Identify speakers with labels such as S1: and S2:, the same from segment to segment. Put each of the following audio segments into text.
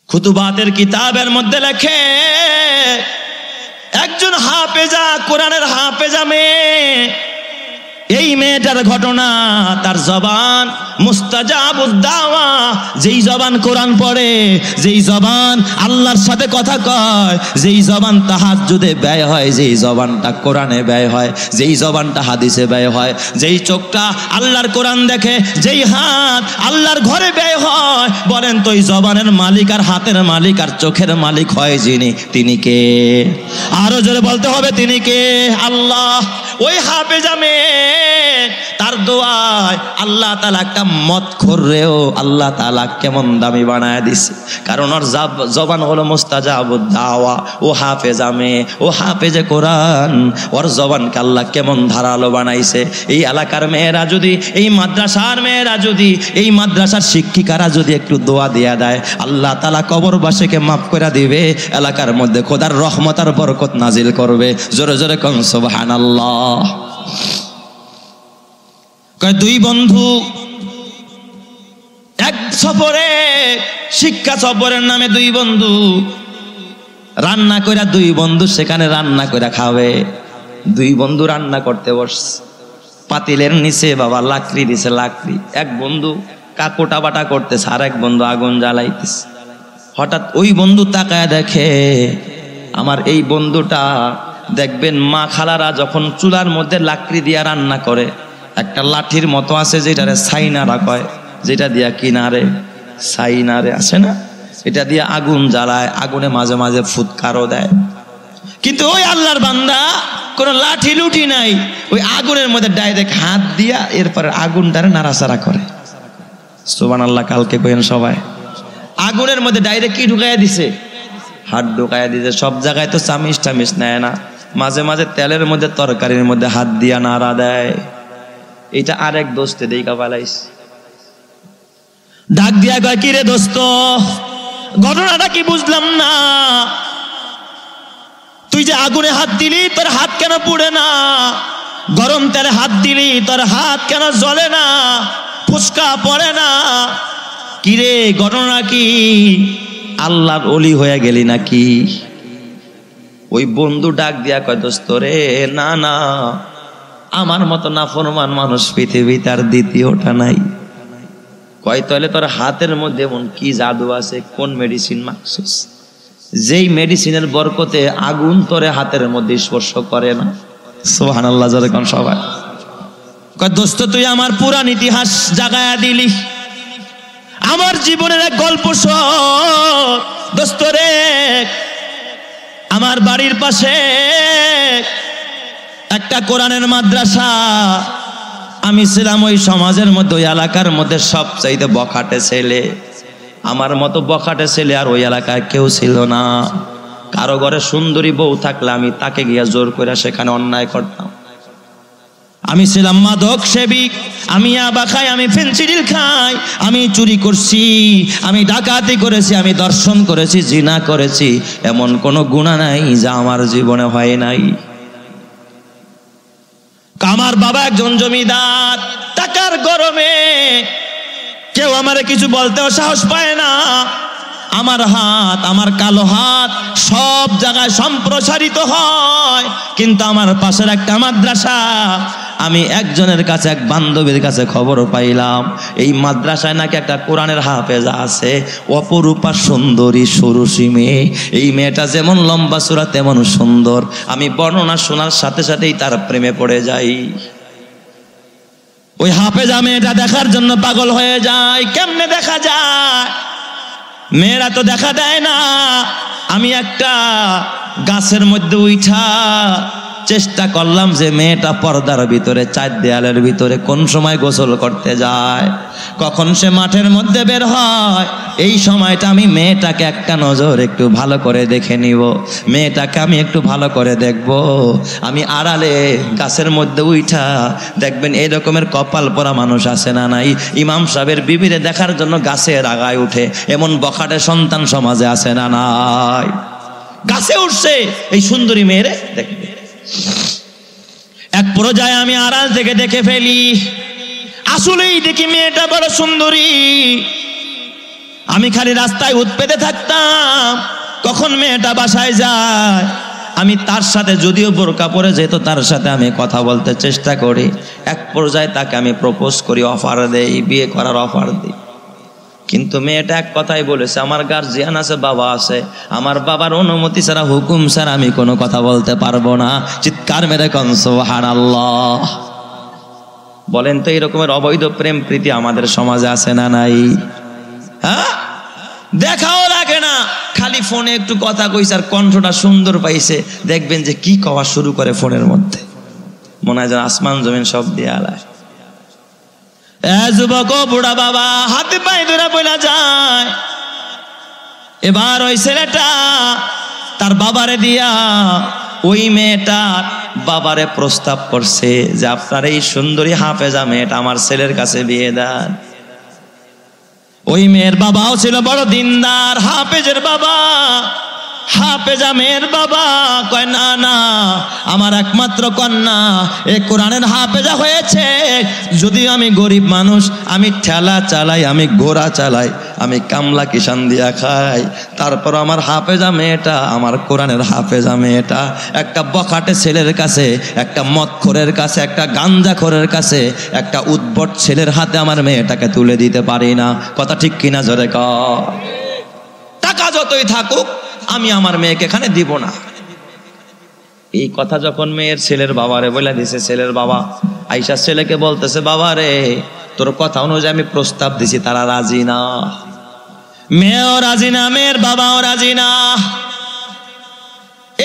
S1: খুতুবাতের কিতাবের মধ্যে লেখে একজন হাফেজা, কোরআনের হাফেজা মেয়ে, এই মেয়েটার ঘটনা, তার জবান মুস্তাজাবুদ দাওয়া, যেই জবান কোরআন পড়ে, যেই জবান আল্লাহর সাথে কথা কয়, যেই জবান তাহাজ্জুদে ব্যয় হয়, যেই জবানটা কোরআনে ব্যয় হয়, যেই জবানটা হাদিসে ব্যয় হয়, যেই চোখটা আল্লাহর কোরআন দেখে, যেই হাত আল্লাহর ঘরে ব্যয় হয়, বলেন তো এই জবানের মালিক আর হাতের মালিক আর চোখের মালিক হয় যিনি, তিনি কে? আরো জোরে বলতে হবে, তিনি কে? আল্লাহ। ওই হাফেজা মেয়ে, তার দোয়ায় আল্লাহ তাআলা একটা মদখোররেও আল্লাহ তাআলা কেমন দামি বানায় দিছে, কারণ ওর জবান হলো মুস্তাজাবুদ দাওয়া। ও হাফেজা মেয়ে, ও হাফেজে কোরআন, ওর জবানকে আল্লাহ কেমন ধারালো বানাইছে। এই এলাকার মেয়েরা যদি, এই মাদ্রাসার মেয়েরা যদি, এই মাদ্রাসার শিক্ষিকারা যদি একটু দোয়া দিয়া দেয়, আল্লাহ তাআলা কবরবাসীকে মাফ করে দিবে, এলাকার মধ্যে খোদার রহমত আর বরকত নাজিল করবে। জোরে জোরে কোন সুবহানাল্লাহ। দুই বন্ধু এক সফরে, শিক্ষা সফরের নামে দুই বন্ধু রান্না কইরা, দুই বন্ধু সেখানে রান্না কইরা খাবে। দুই বন্ধু রান্না করতে বসছে, পাতিলের নিচে বাবা লাকড়ি দিছে, লাকড়ি। এক বন্ধু কাকোটা বাটা করতেছে, আর এক বন্ধু আগুন জ্বালাইতেছে। হঠাৎ ওই বন্ধু তাকায় দেখে, আমার এই বন্ধুটা, দেখবেন মা খালারা যখন চুলার মধ্যে লাকড়ি দিয়া রান্না করে, একটা লাঠির মতো আছে যেটারে ছাইনারা কয়, যেটা দিয়া কিনারে ছাইনারে আছে না, এটা দিয়ে আগুন জ্বালায়, আগুনে মাঝে মাঝে ফুৎকারও দেয়। কিন্তু ওই আল্লাহর বান্দা কোনো লাঠি লুঠি নাই, ওই আগুনের মধ্যে ডাইরেক্ট হাত দিয়া এরপরে আগুনটারে নাড়াচাড়া করে। সুবহানাল্লাহ। কালকে কইেন সবাই, আগুনের মধ্যে ডাইরেক্ট কি ঢুকাইয়া দিছে? হাত ঢুকাইয়া দিছে। সব জায়গায় তো চামিচ টামিচ নেয় না, মাঝে মাঝে তেলের মধ্যে তরকারির মধ্যে হাত দিয়া নাড়া দেয়। এটা আরেক দোস্তে দেখা পালাইস, ডাক দিয়া কয়, কি রে দোস্ত, ঘটনাটা কি বুঝলাম না, তুই যে আগুনে হাত দিলি তোর হাত কেন পুড়ে না? গরম তেলে হাত দিলি তোর হাত কেন জ্বলে না, ফুসকা পড়ে না? কি রে ঘটনা কি? আল্লাহর ওলি হয়ে গেলি নাকি? ওই বন্ধু ডাক দিয়া কয়, দোস্ত রে, না না, আমার মতো নাফরমান মানুষ পৃথিবীতে আর দ্বিতীয়টা নাই। কয়, তাহলে তোর হাতের মধ্যে এমন কি জাদু আছে? কোন মেডিসিন মাখছিস, যেই মেডিসিনের বরকতে আগুন তোরে হাতের মধ্যে স্পর্শ করে না? সুবহানাল্লাহ। জোরে কোন সবাই। কয়, দোস্ত তুই আমার পুরান ইতিহাস জাগায়া দিলি, আমার জীবনের এক গল্প শোন দোস্ত রে। আমার বাড়ির পাশে একটা কোরআনের মাদ্রাসা, আমি ছিলাম ওই সমাজের মধ্যে, ওই এলাকার মধ্যে সবচাইতে বখাটে ছেলে। আমার মতো বখাটে ছেলে আর ওই এলাকায় কেউ ছিল না। কারো ঘরে সুন্দরী বউ থাকলে আমি তাকে গিয়া জোর করে সেখানে অন্যায় করতাম। আমি ছিলাম মাদক সেবিক, আমি ইয়াবা খাই, আমি ফেনসিডিল খাই, আমি চুরি করছি, আমি ডাকাতি করেছি, আমি দর্শন করেছি, জিনা করেছি, এমন কোনো গুনাহ নাই যা আমার জীবনে হয় নাই। আমার বাবা একজন জমিদার, টাকার গরমে কেউ আমারে কিছু বলতেও সাহস পায় না। আমার হাত, আমার কালো হাত সব জায়গায় সম্প্রসারিত হয়, কিন্তু আমার পাশের একটা মাদ্রাসা, আমি একজনের কাছে, এক বান্ধবীর কাছে খবর পাইলাম এই মাদ্রাসায় নাকি একটা কোরআনের হাফেজা আছে, অপরূপা সুন্দরী সুরুষী মেয়ে। এই মেয়েটা যেমন লম্বা চূড়া তেমন সুন্দর। আমি বর্ণনা শোনার সাথে সাথেই তার প্রেমে পড়ে যাই। ওই হাফেজা মেয়েটা দেখার জন্য পাগল হয়ে যায়। কেমনে দেখা যায়? মেয়েরা তো দেখা দেয় না। আমি একটা গাছের মধ্যে উঠা চেষ্টা করলাম যে মেয়েটা পর্দার ভিতরে, চার দেয়ালের ভিতরে কোন সময় গোসল করতে যায়, কখন সে মাঠের মধ্যে বের হয়, এই সময়টা আমি মেয়েটাকে একটা নজর একটু ভালো করে দেখে নিব, মেয়েটাকে আমি একটু ভালো করে দেখব। আমি আড়ালে গাছের মধ্যে উঠা, দেখবেন এই রকমের কপাল পরা মানুষ আছে না নাই? ইমাম সাহেবের বিবিরে দেখার জন্য গাছের আগায় উঠে, এমন বখাটে সন্তান সমাজে আছে না নাই? গাছে উঠছে এই সুন্দরী মেয়েরে দেখবে। এক পর্যায়ে আমি আড়াল থেকে দেখে ফেলি, আসলেই দেখি মেয়েটা বড় সুন্দরী। আমি খালি রাস্তায় উৎপেতে থাকতাম, কখন মেয়েটা বাসায় যায় আমি তার সাথে, যদিও বোরকা পরে যেত, তার সাথে আমি কথা বলতে চেষ্টা করি। এক পর্যায়ে তাকে আমি প্রপোজ করি, অফার দেই, বিয়ে করার অফার দিই। কিন্তু মেয়েটা এক কথাই বলেছে, আমার গার্জিয়ান আছে, বাবা আছে, আমার বাবার অনুমতি ছাড়া, হুকুম ছাড়া আমি কোনো কথা বলতে পারবো না। চিৎকার মেরে কোন সুবহানাল্লাহ। বলেন তো এরকমের অবৈধ প্রেম প্রীতি আমাদের সমাজে আছে না নাই? হ্যাঁ, দেখাও লাগে না, খালি ফোনে একটু কথা কইছে আর কণ্ঠটা সুন্দর পাইছে, দেখবেন যে কি কওয়া শুরু করে ফোনের মধ্যে, মনে হয় যেন আসমান জমিন সব দিয়ে আলায়। যুবক বুড়া বাবা হাতে পায়ে ধরে বইলা যায়। এবার ওই ছেলেটা তার বাবারে দিয়া ওই মেয়েটার বাবারে প্রস্তাব করছে যে আপনার এই সুন্দরী হাফেজা মেয়েটা আমার ছেলের কাছে বিয়ে দেন। ওই মেয়ের বাবাও ছিল বড় দিনদার, হাফেজের বাবা। হাফেজা মেয়ের বাবা কয় না না, আমার একমাত্র কন্যা এ কোরআনের হাফেজা হয়েছে, যদিও আমি গরিব মানুষ, আমি ঠেলা চালাই, আমি ঘোড়া চালাই, আমি কামলা কিষান দিয়া খাই, তারপর আমার হাফেজা মেয়েটা, আমার কোরআনের হাফেজা মেয়েটা একটা বখাটে ছেলের কাছে, একটা মদখোরের কাছে, একটা গাঞ্জাখোরের কাছে, একটা উদ্ভট ছেলের হাতে আমার মেয়েটাকে তুলে দিতে পারি না। কথা ঠিক কিনা জোরে কর? টাকা যতই থাকুক আমি আমার মেয়েকে এখানে দিব না। এই কথা যখন মেয়ের ছেলের বাবারে বলে দিছে, ছেলের বাবা আইসা ছেলেকে বলতেছে, বাবা রে তোর কথা অনুযায়ী আমি প্রস্তাব দিছি, তারা রাজি না, মেয়েও রাজি না, মেয়ের বাবাও রাজি না।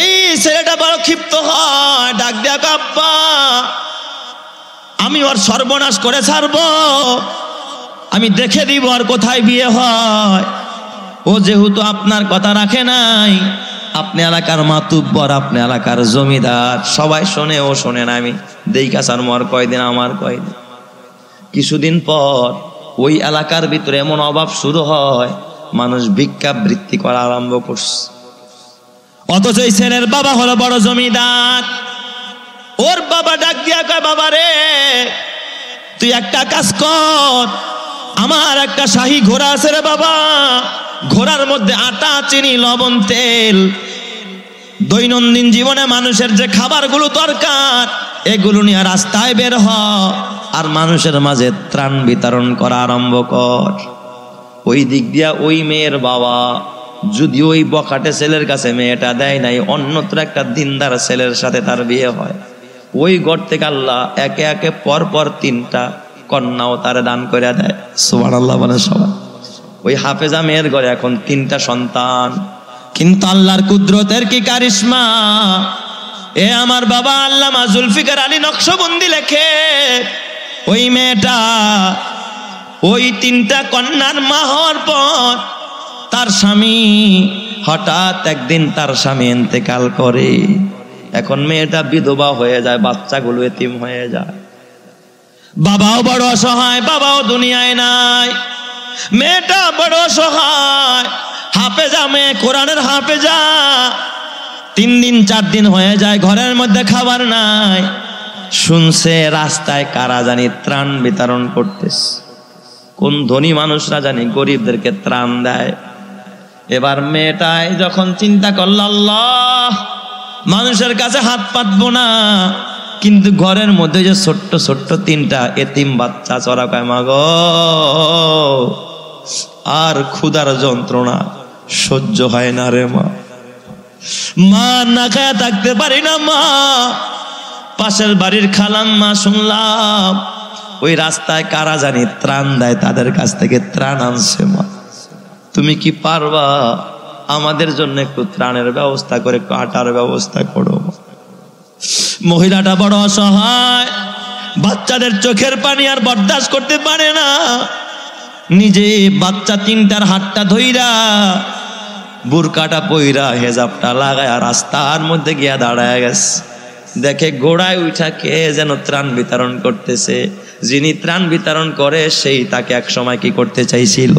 S1: এই ছেলেটা বড় ক্ষিপ্ত হয়, ডাক দেয়া, আব্বা আমি ওর সর্বনাশ করে ছাড়বো, আমি দেখে দিব আর কোথায় বিয়ে হয়। ও যেহেতু আপনার কথা রাখে নাই, আপনি এলাকার মাতুব্বর, আপনি এলাকার জমিদার, সবাই শোনে, ও শোনে না, আমি দেইকা সার মোর কয়দিন, আমার কয়দিন। কিছুদিন পর ওই এলাকার ভিতরে এমন অভাব শুরু হয়, মানুষ ভিক্ষাবৃত্তি করা আরম্ভ করছে। অথচ এই ছেলের বাবা হলো বড় জমিদার। ওর বাবা ডাক দিয়া কয়, বাবা রে তুই একটা কাজ কর, আমার একটা শাহী ঘোড়া আছে রে বাবা, ঘোড়ার মধ্যে আটা, চিনি, লবণ, তেল, দৈনন্দিন জীবনে মানুষের যে খাবারগুলো দরকার এগুলো নিয়ে রাস্তায় বের হ আর মানুষের মাঝে ত্রাণ বিতরণ করা আরম্ভ কর। ওই দিক দিয়া ওই মেয়ের বাবা যদি ওই বখাটে ছেলের কাছে মেয়েটা দেয় নাই, অন্যত্র একটা দিনদার ছেলের সাথে তার বিয়ে হয়। ওই ঘর থেকে আল্লাহ একে একে পর পর 3টা কন্যাও তারে দান করে দেয়। সুবহানাল্লাহ বলে সবাই। ওই হাফেজা মেয়ের ঘরে এখন 3টা সন্তান। কিন্তু আল্লাহর কুদরতের কি কারিশমা! এ আমার বাবা আল্লামা জুলফিকার আলী নকশবন্দি লেখে, ওই মেয়েটা ওই 3টা কন্যার মা হওয়ার পর তার স্বামী হঠাৎ একদিন তার স্বামী ইন্তেকাল করে। এখন মেয়েটা বিধবা হয়ে যায়, বাচ্চাগুলো এতিম হয়ে যায়। বাবাও বড় অসহায়, বাবাও দুনিয়ায় নাই, মেয়েটা বড় অসহায়। হাফেজা মেয়ে, কোরআনের হাফেজা। 3 দিন 4 দিন হয়ে যায়, ঘরের মধ্যে খাবার নাই। শুনছে রাস্তায় কারা জানি ত্রাণ বিতরণ করতেছে, কোন ধনী মানুষরা জানি গরিবদেরকে ত্রাণ দেয়। এবার মেয়েটাই যখন চিন্তা করল, আল্লাহ মানুষের কাছে হাত পাতবো না, কিন্তু ঘরের মধ্যে যে ছোট্ট ছোট্ট 3টা এতিম বাচ্চা চড়া কয়, মা গো আর ক্ষুধার যন্ত্রণা সহ্য হয় না রে মা, মা না খায়া থাকতে পারি না মা। পাশের বাড়ির খালাম্মা শুনলাম ওই রাস্তায় কারা জানি ত্রাণ দেয়, তাদের কাছ থেকে ত্রাণ আনছে, মা তুমি কি পারবা আমাদের জন্য একটু ত্রাণের ব্যবস্থা করে, একটু আটার ব্যবস্থা করো। মহিলাটা বড় অসহায়, বাচ্চাদের চোখের পানি আর বরদাস্ত করতে পারে না, নিজে বাচ্চা 3টার হাতটা ধইরা, বুরকাটা পইরা, হেজাবটা লাগায় রাস্তার মধ্যে গিয়া দাঁড়ায় গেছে। দেখে ঘোড়ায় উঠা কে যেন ত্রাণ বিতরণ করতেছে। যিনি ত্রাণ বিতরণ করে সেই তাকে এক সময় কি করতে চাইছিল,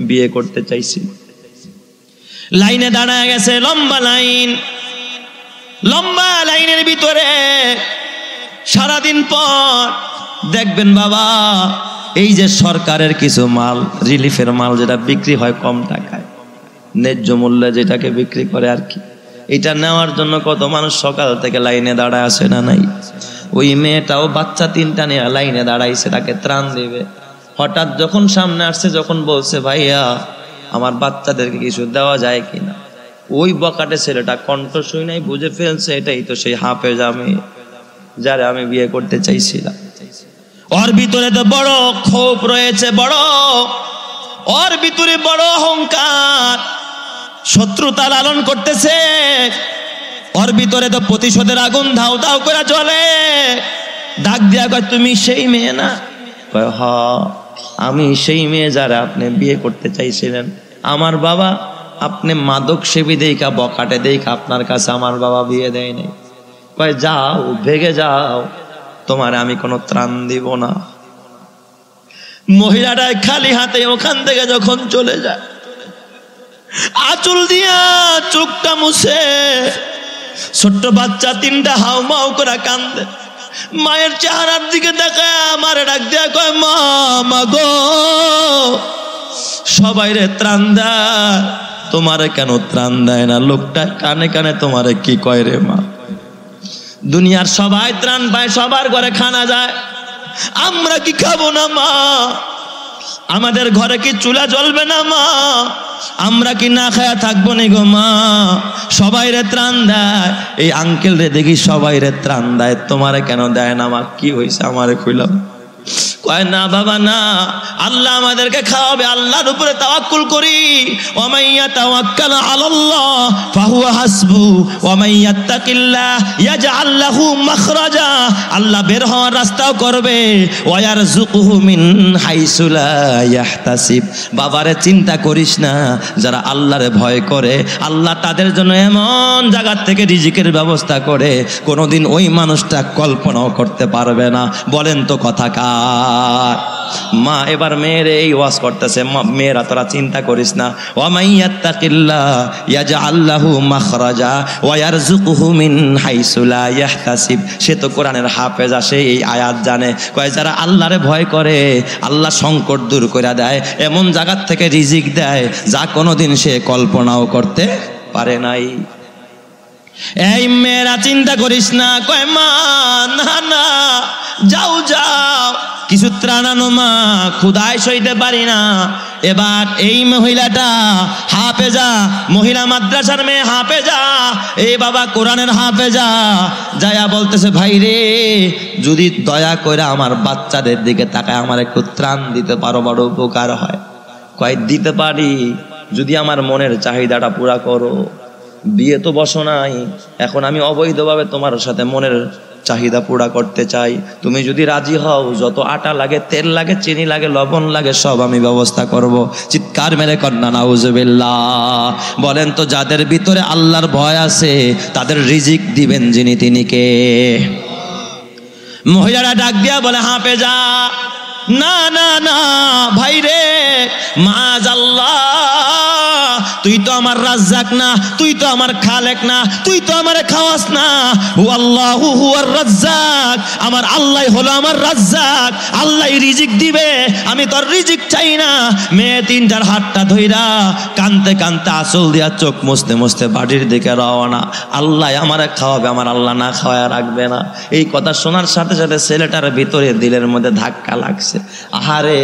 S1: বিয়ে করতে চাইছিল। লাইনে দাঁড়ায় গেছে, লম্বা লাইন, লম্বা লাইনের ভিতরে সারাদিন পর দেখবেন বাবা এই যে সরকারের কিছু মাল, রিলিফের মাল যেটা বিক্রি হয় কম টাকায়, ন্যায্য মূল্যে যেটাকে বিক্রি করে আর কি, এটা নেওয়ার জন্য কত মানুষ সকাল থেকে লাইনে দাঁড়ায় আছে না নাই? ওই মেয়েটাও বাচ্চা 3টা নিয়ে লাইনে দাঁড়াইছে, তাকে ত্রাণ দিবে। হঠাৎ যখন সামনে আসছে, যখন বলছে ভাইয়া আমার বাচ্চাদেরকে কিছু দেওয়া যায় কিনা, ওই বকাটে ছেলেটা কণ্ঠ শুই নাই, বুঝে ফেলছে এটাই তো সেই হাফেজা মেয়ে যারা আমি বিয়ে করতে চাইছিলাম। ওর ভিতরে তো বড় ক্ষোভ রয়েছে, বড় ওর ভিতরে বড় অহংকার, শত্রুতা লালন করতেছে। ওর ভিতরে তো প্রতিশোধের আগুন ধাউ ধাউ করে জ্বলে। ডাক দিয়া কয় তুমি সেই মেয়ে না? কয় হ্যাঁ আমি সেই মেয়ে যারা আপনি বিয়ে করতে চাইছিলেন। আমার বাবা আপনি মাদক সেবী দেখা, বকাটে দেখা আপনার কাছে আমার বাবা বিয়ে দেয় নাই। কয় যাও ভেগে যাও, তোমার আমি কোনো ত্রাণ দিব না। মহিলাটাই খালি হাতে ওখান থেকে যখন চলে যায়, আঁচল দিয়া চোখটা মুছে, ছোট্ট বাচ্চা 3টা হাউমাউ করে কান্দে। মায়ের চেহারার দিকে তাকায় আমারে ডাক দিয়া কয় মা, মা গো সবাই রে ত্রাণ দেয়, তোমারে কেন ত্রাণ দেয় না? লোকটা কানে কানে তোমারে কি কয় রে মা? দুনিয়ার সবাই ত্রাণ পায়, সবার ঘরে খানা যায়, আমরা কি খাবো না মা? আমাদের ঘরে কি চুলা জ্বলবে না মা? আমরা কি না খায়া থাকবো নি গো মা? সবাই রে ত্রাণ দেয়, এই আঙ্কেল রে দেখি সবাই রে ত্রাণ দেয়, তোমারে কেন দেয় না মা? কি হয়েছে আমারে কইলাম। কয় না বাবা না, আল্লাহ আমাদেরকে খাওয়াবে, আল্লাহর উপরে তাওয়াক্কুল করি। ওয়া মান ইয়াতাওয়াক্কাল আলাল্লাহ ফাহুয়া হাসবু ওয়া মান ইয়াত্তাকিল্লাহ ইয়াজআল লাহু মাখরাজা, আল্লাহ বের হওয়ার রাস্তাও করবে। ওয়া ইয়ারযুকুহু মিন হাইসু লা ইয়াহতাসিব, বাবারে চিন্তা করিস না, যারা আল্লাহরে ভয় করে আল্লাহ তাদের জন্য এমন জায়গা থেকে রিজিকের ব্যবস্থা করে কোনোদিন ওই মানুষটা কল্পনাও করতে পারবে না। বলেন তো কথা কার? মা এবার মেয়ের এই ওয়াজ করতেছে, মেয়েরা তোরা চিন্তা করিস না, ওয়া মান ইয়াত্তাকিল্লাহ ইয়াজআল লাহু মাখরাজা ওয়া ইয়ারযুকুহু মিন হাইসু লা ইয়াহতাসিব। সে তো কোরআনের হাফেজ, আসে এই আয়াত জানে। কয় যারা আল্লাহরে ভয় করে আল্লাহ সংকট দূর করে দেয়, এমন জায়গা থেকে রিজিক দেয় যা কোনোদিন সে কল্পনাও করতে পারে নাই। এই মেয়েরা চিন্তা করিস না। কয় মা না না, যাও যাও কিছু ত্রাণ আনো মা, ক্ষুধায় সইতে পারি না। এবার এই মহিলাটা হাফেজা, মহিলা মাদ্রাসার মেয়ে হাফেজা, এই বাবা কোরআনের হাফেজা, যায়া বলতেছে ভাই রে যদি দয়া করে আমার বাচ্চাদের দিকে তাকায় আমার একটু ত্রাণ দিতে পারো, বড় উপকার হয়। কয় দিতে পারি, যদি আমার মনের চাহিদাটা পুরা করো। বিয়ে তো বসো নাই, এখন আমি অবৈধভাবে তোমার সাথে মনের চাহিদা পুরা করতে চাই। তুমি যদি রাজি হও, যত আটা লাগে, তেল লাগে, চিনি লাগে, লবণ লাগে, সব আমি ব্যবস্থা করব। চিৎকার মেরে কন্যা নাউজুবিল্লাহ। বলেন তো যাদের ভিতরে আল্লাহর ভয় আছে তাদের রিজিক দিবেন যিনি, তিনি কে? মহিলারা ডাক দিয়া বলে হাফেজা না না না ভাই রে, মাআযাল্লাহ, তুই তো আমার রাজ্জাক না, তুই তো আমার খালেক না, তুই তো আমারে খাওয়াস না। আল্লাহু হুয়ার রাজ্জাক, আমার আল্লাহ হলো আমার রাজ্জাক, আল্লাহই রিজিক দিবে, আমি তোর রিজিক চাই না। মেয়ে 3টার হাতটা ধইরা কানতে কানতে আঁচল দিয়া চোখ মুছতে মুছতে বাড়ির দিকে রওনা। আল্লাহ আমারে খাওয়াবে, আমার আল্লাহ না খাওয়ায় রাখবে না। এই কথা শোনার সাথে সাথে ছেলেটার ভিতরে দিলের মধ্যে ধাক্কা লাগছে। আহারে,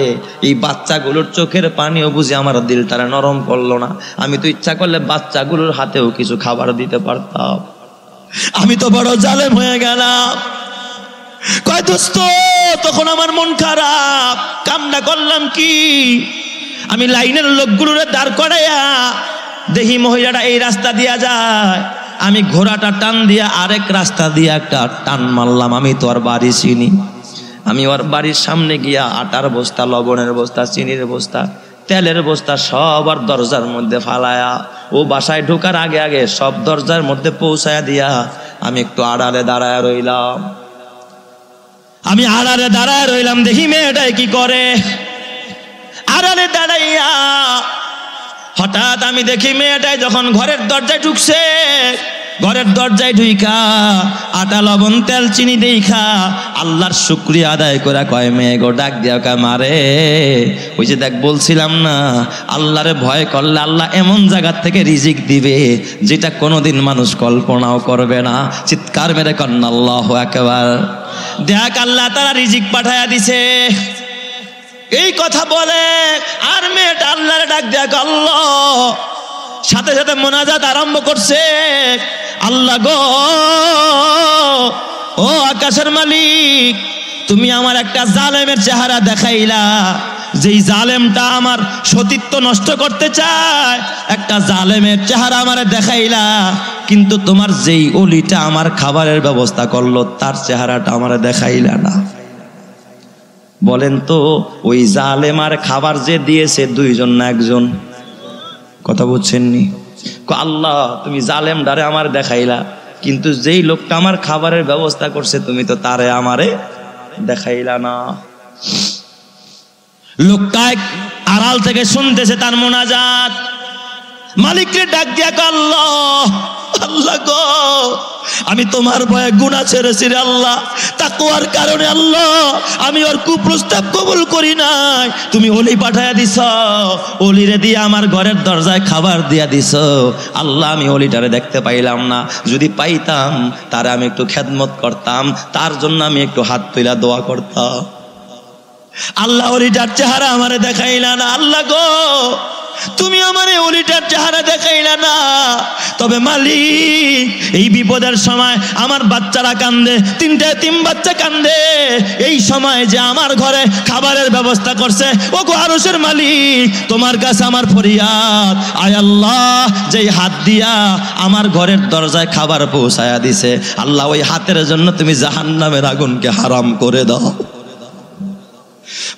S1: এই বাচ্চাগুলোর চোখের পানিও বুঝি আমার দিলটারে নরম করলো না। আমি তো ইচ্ছা করলে বাচ্চাগুলোর হাতেও কিছু খাবার দিতে পারতাম, আমি তো বড় জালেম হয়ে গেলাম। কয় দোস্ত, তখন আমার মন খারাপ, কামনা করলাম কি, আমি লাইনের লোকগুলোরে দাঁড় করাইয়া দেখি মহিলাটা এই রাস্তা দিয়া যায়, আমি ঘোড়াটা টান দিয়া আরেক রাস্তা দিয়া একটা টান মারলাম। আমি তো আর বাড়ি চিনি, আমি ওর বাড়ির সামনে গিয়া আটার বস্তা, লবণের বস্তা, চিনির বস্তা, তেলের বস্তা সব আর দরজার মধ্যে ফালায়া, ও বাসায় ঢোকার আগে আগে সব দরজার মধ্যে পৌঁছায়া দিয়া আমি একটু আড়ালে দাঁড়ায় রইলাম। আমি আড়ালে দাঁড়ায় রইলাম, দেখি মেয়েটাই কি করে। আড়ালে দাঁড়াইয়া হঠাৎ আমি দেখি মেয়েটাই যখন ঘরের দরজায় ঢুকছে, ঘরের দরজায় ঢুইকা আটা লবণ তেল চিনি দেখা আল্লাহর শুকরিয়া আদায় করা কয় মেয়ে গো ডাক দিয়া কয় মারে ওই যে দেখ বলছিলাম না আল্লাহরে ভয় করলে আল্লাহ এমন জায়গা থেকে রিজিক দিবে যেটা কোনোদিন মানুষ কল্পনাও করবে না। চিৎকার মেরে কন্না আল্লাহু আকবার। দেখ আল্লাহ তারা রিজিক পাঠায়া দিছে। এই কথা বলে আর মেয়েটা আল্লাহরে ডাক দেয়া আল্লাহ, সাথে সাথে মোনাজাত আরম্ভ করছে। আল্লাহ গো, ও আকাশের মালিক, তুমি আমার একটা জালেমের চেহারা দেখাইলা, যেই জালেমটা আমার সতীত্ব নষ্ট করতে চায়, একটা জালেমের চেহারা আমারে দেখাইলা, কিন্তু তোমার যেই ওলিটা আমার খাবারের ব্যবস্থা করলো তার চেহারাটা আমারে দেখাইলা না। বলেন তো ওই জালেম আর খাবার যে দিয়েছে দুইজন না একজন? কথা বুঝছেননি? আল্লাহ তুমি জালেম ডারে আমার দেখাইলা, কিন্তু যেই লোকটা আমার খাবারের ব্যবস্থা করছে তুমি তো তারে আমারে দেখাইলা না। লোকটা আড়াল থেকে শুনতেছে তার মোনাজাত। মালিককে ডাক দিয়া আল্লাহ, আল্লাহ গো, আমি তোমার ভয়ে গুনাহ ছেড়েছি রে আল্লাহ, তাকওয়ার কারণে আল্লাহ আমি ওর কুপ্রস্তাব কবুল করি নাই। তুমি ওলি পাঠায়া দিছ, ওলিরে দিয়ে আমার ঘরের দরজায় খাবার দিয়া দিছ। আল্লাহ আমি ওলিটারে দেখতে পাইলাম না, যদি পাইতাম তারে আমি একটু খেদমত করতাম, তার জন্য আমি একটু হাত তুইলা দোয়া করতাম। আল্লাহ ওলিটার চেহারা আমারে দেখাইলা না। আল্লাহ গো, তুমি আমার ওলিটার চেহারা দেখাইলা না। তবে মালিক, এই বিপদের সময় আমার বাচ্চারা কান্দে, তিনটা এতিম বাচ্চা কান্দে, এই সময় যে আমার ঘরে খাবারের ব্যবস্থা করছে, ও গো আরশের মালিক, তোমার কাছে আমার ফরিয়াদ, আয় আল্লাহ, যেই হাত দিয়া আমার ঘরের দরজায় খাবার পৌঁছায়া দিছে, আল্লাহ ওই হাতের জন্য তুমি জাহান্নামের আগুনকে হারাম করে দাও।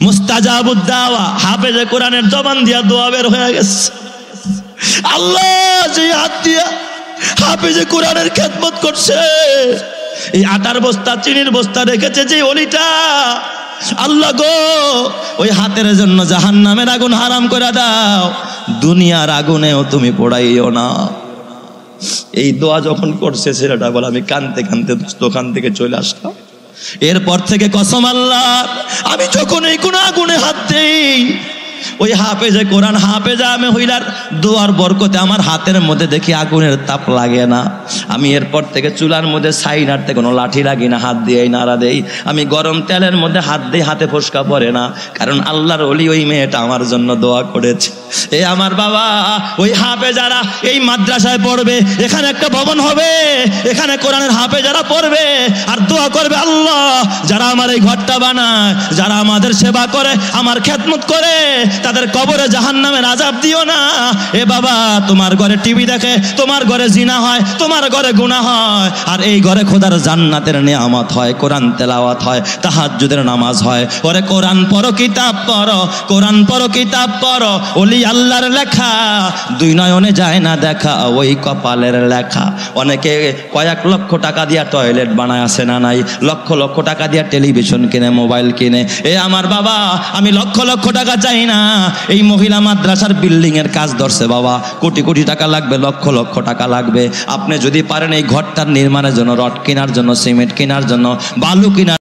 S1: মুস্তাজাবুদ দাওয়া, হাফেজে কোরআনের জবান দিয়া দোয়া বের হয়ে গেছে। আল্লাহ যে হাত দিয়া হাফেজে কোরআনের খেদমত করছে, এই আটার বস্তা চিনির বস্তা রেখেছে যে ওলিটা, আল্লাহ গো ওই হাতের জন্য জাহান্নামের আগুন হারাম করে দাও, দুনিয়ার আগুনেও তুমি পোড়াইও না। এই দোয়া যখন করছে ছেলেটা বলে আমি কানতে কানতে দোকান থেকে চলে আসলাম। এরপর থেকে কসম আল্লাহ, আমি যখন এই কোন আগুনে হাত দেই, ওই হাফেজে কোরআন হাফেজা মহিলার দোয়ার বরকতে আমার হাতের মধ্যে দেখি আগুনের তাপ লাগে না। আমি এরপর থেকে চুলার মধ্যে ছাই নাড়তে কোনো লাঠি লাগি না, হাত দিয়েই নাড়া দেই। আমি গরম তেলের মধ্যে হাত দিই, হাতে ফোসকা পড়ে না, কারণ আল্লাহর ওলি ওই মেয়েটা আমার জন্য দোয়া করেছে। এ আমার বাবা, ওই হাফেজারা এই মাদ্রাসায় পড়বে, এখানে একটা ভবন হবে, এখানে কোরআনের হাফেজারা পড়বে আর দোয়া করবে, আল্লাহ যারা আমার এই ঘরটা বানায়, যারা আমাদের সেবা করে, আমার খেদমত করে, তাদের কবরে জাহান্নামের আযাব দিও না। এ বাবা, তোমার ঘরে টিভি দেখে, তোমার ঘরে জিনা হয়, তোমার ঘরে গুনাহ হয়, আর এই ঘরে খোদার জান্নাতের নিয়ামত হয়, কোরআন তেলাওয়াত হয়, তাহাজ্জুদের নামাজ হয়। ওরে কোরআন পড়ো, কিতাব পড়ো, কোরআন পড়ো, কিতাব পড়ো, ওলি আল্লাহর লেখা, দুই নয়নে যায় না দেখা, ওই কপালের লেখা। অনেকে কয়েক লক্ষ টাকা দিয়া টয়লেট বানায়, আছে না নাই? লক্ষ লক্ষ টাকা দিয়া টেলিভিশন কিনে, মোবাইল কিনে। এ আমার বাবা, আমি লক্ষ লক্ষ টাকা চাই না। এই মহিলা মাদ্রাসার বিল্ডিং এর কাজ ধরছে বাবা, কোটি কোটি টাকা লাগবে, লক্ষ লক্ষ টাকা লাগবে। আপনি যদি পারেন এই ঘরটার নির্মাণের জন্য, রড কেনার জন্য, সিমেন্ট কেনার জন্য, বালু কেনার